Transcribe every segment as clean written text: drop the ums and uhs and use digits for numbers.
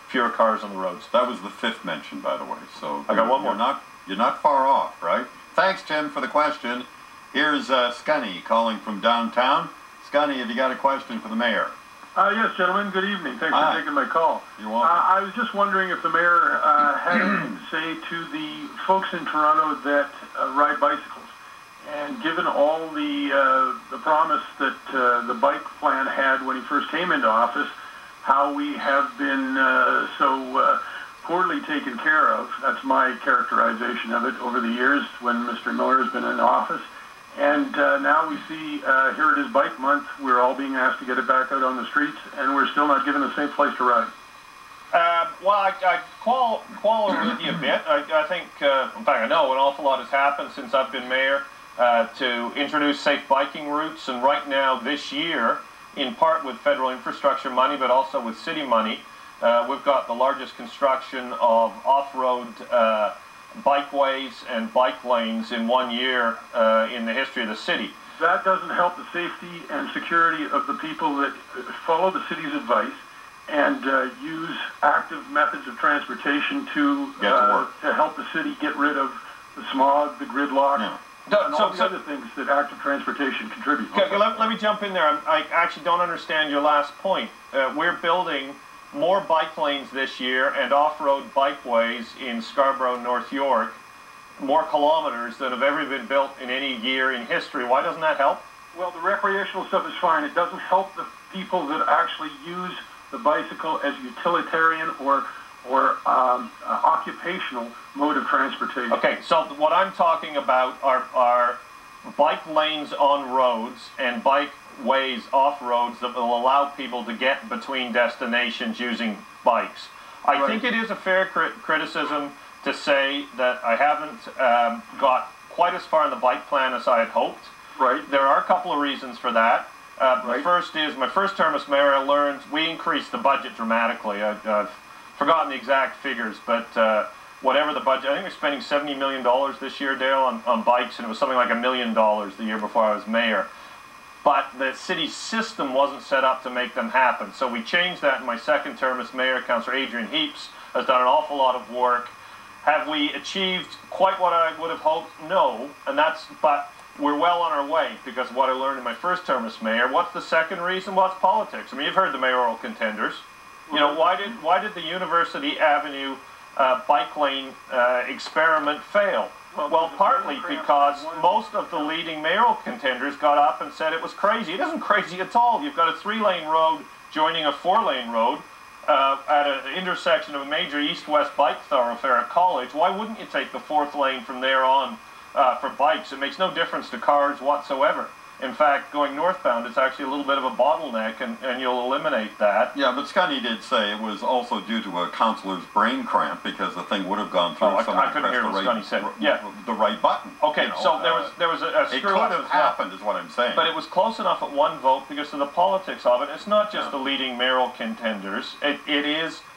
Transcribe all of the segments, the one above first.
fewer cars on the roads. That was the 5th mention, by the way. So I got one more. You're not far off, right? Thanks, Tim, for the question. Here's Scunny calling from downtown. Scunny, have you got a question for the mayor? Yes, gentlemen. Good evening. Thanks for taking my call. You're welcome. I was just wondering if the mayor had anything to say to the folks in Toronto that ride bicycles. And given all the promise that the bike plan had when he first came into office, how we have been so poorly taken care of. That's my characterization of it over the years when Mr. Miller has been in office. And now we see, here it is Bike Month, we're all being asked to get it back out on the streets, and we're still not given a safe place to ride. Well, I quarrel with you a bit. I think, in fact, I know an awful lot has happened since I've been mayor to introduce safe biking routes, and right now, this year, in part with federal infrastructure money, but also with city money, we've got the largest construction of off-road bikeways and bike lanes in 1 year in the history of the city. That doesn't help the safety and security of the people that follow the city's advice and use active methods of transportation to help the city get rid of the smog, the gridlock, and all the other things that active transportation contributes. Okay, let me jump in there. I actually don't understand your last point. We're building more bike lanes this year and off-road bikeways in Scarborough, North York, more kilometers than have ever been built in any year in history. Why doesn't that help? Well, the recreational stuff is fine. It doesn't help the people that actually use the bicycle as utilitarian or occupational mode of transportation. Okay, so what I'm talking about are bike lanes on roads and bike ways off roads that will allow people to get between destinations using bikes. I think it is a fair criticism to say that I haven't got quite as far in the bike plan as I had hoped. Right. There are a couple of reasons for that. The first is, my first term as mayor, I learned we increased the budget dramatically. I've forgotten the exact figures, but whatever the budget, I think we're spending $70 million this year, Dale, on bikes, and it was something like $1 million the year before I was mayor. But the city system wasn't set up to make them happen. So we changed that in my second term as mayor. Councillor Adrian Heaps has done an awful lot of work. Have we achieved quite what I would have hoped? No. But we're well on our way because of what I learned in my first term as mayor. What's the second reason? Well, it's politics. I mean, you've heard the mayoral contenders. You know, why did the University Avenue bike lane experiment fail? Well, partly because most of the leading mayoral contenders got up and said it was crazy. It isn't crazy at all. You've got a 3-lane road joining a 4-lane road at an intersection of a major east-west bike thoroughfare at College. Why wouldn't you take the 4th lane from there on for bikes? It makes no difference to cars whatsoever. In fact, going northbound, it's actually a little bit of a bottleneck, and you'll eliminate that. Yeah, but Scunny did say it was also due to a councillor's brain cramp because the thing would have gone through. I couldn't hear what Scunny said. The right button. Okay, so there was a screw-up. It could have happened, is what I'm saying. But it was close enough at one vote because of the politics of it. It's not just the leading mayoral contenders. There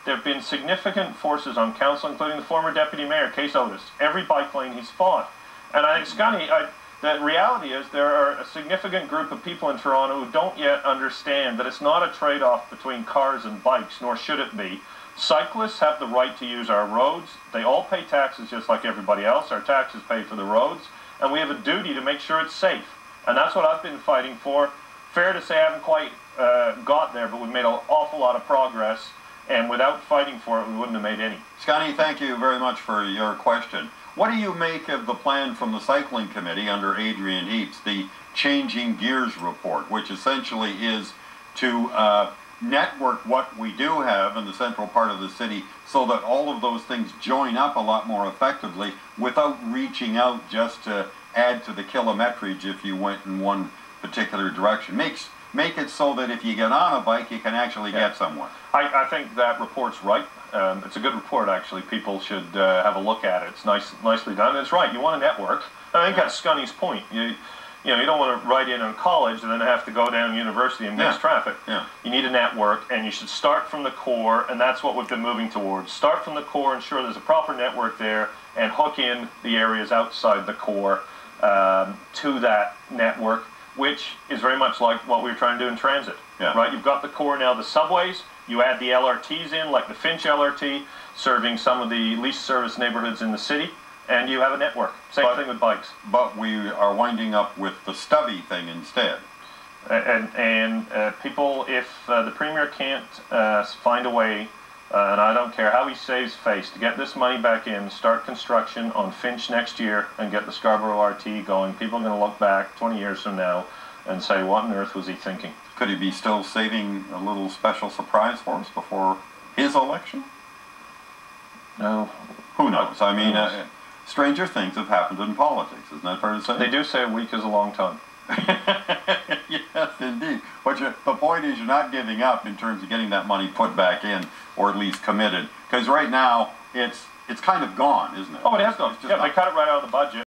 have been significant forces on council, including the former deputy mayor, Case Otis. Every bike lane he's fought. And I think, Scunny, the reality is there are a significant group of people in Toronto who don't yet understand that it's not a trade-off between cars and bikes, nor should it be. Cyclists have the right to use our roads. They all pay taxes just like everybody else. Our taxes pay for the roads. And we have a duty to make sure it's safe. And that's what I've been fighting for. Fair to say I haven't quite got there, but we've made an awful lot of progress. And without fighting for it, we wouldn't have made any. Scunny, thank you very much for your question. What do you make of the plan from the Cycling Committee under Adrian Heaps, the Changing Gears report, which essentially is to network what we do have in the central part of the city so that all of those things join up a lot more effectively without reaching out just to add to the kilometrage if you went in one particular direction. Make it so that if you get on a bike, you can actually get somewhere. I think that report's right. It's a good report, actually. People should have a look at it. It's nicely done. And it's right. You want a network. And I think that's Scunny's point. You don't want to ride in on College and then have to go down University and miss traffic. Yeah. You need a network, and you should start from the core, and that's what we've been moving towards. Start from the core, ensure there's a proper network there, and hook in the areas outside the core to that network, which is very much like what we were trying to do in transit. Yeah. Right? You've got the core now, the subways. You add the LRTs in, like the Finch LRT, serving some of the least serviced neighborhoods in the city, and you have a network. Same thing with bikes. But we are winding up with the stubby thing instead. And people, if the Premier can't find a way, and I don't care how he saves face, to get this money back in, start construction on Finch next year, and get the Scarborough RT going, people are going to look back 20 years from now and say, what on earth was he thinking? Could he be still saving a little special surprise for us before his election? No. Who knows? I mean, stranger things have happened in politics, isn't that fair to say? They do say a week is a long time. Yes, indeed. But the point is, you're not giving up in terms of getting that money put back in, or at least committed. Because right now, it's kind of gone, isn't it? Oh, it has gone. Yeah, they cut it right out of the budget.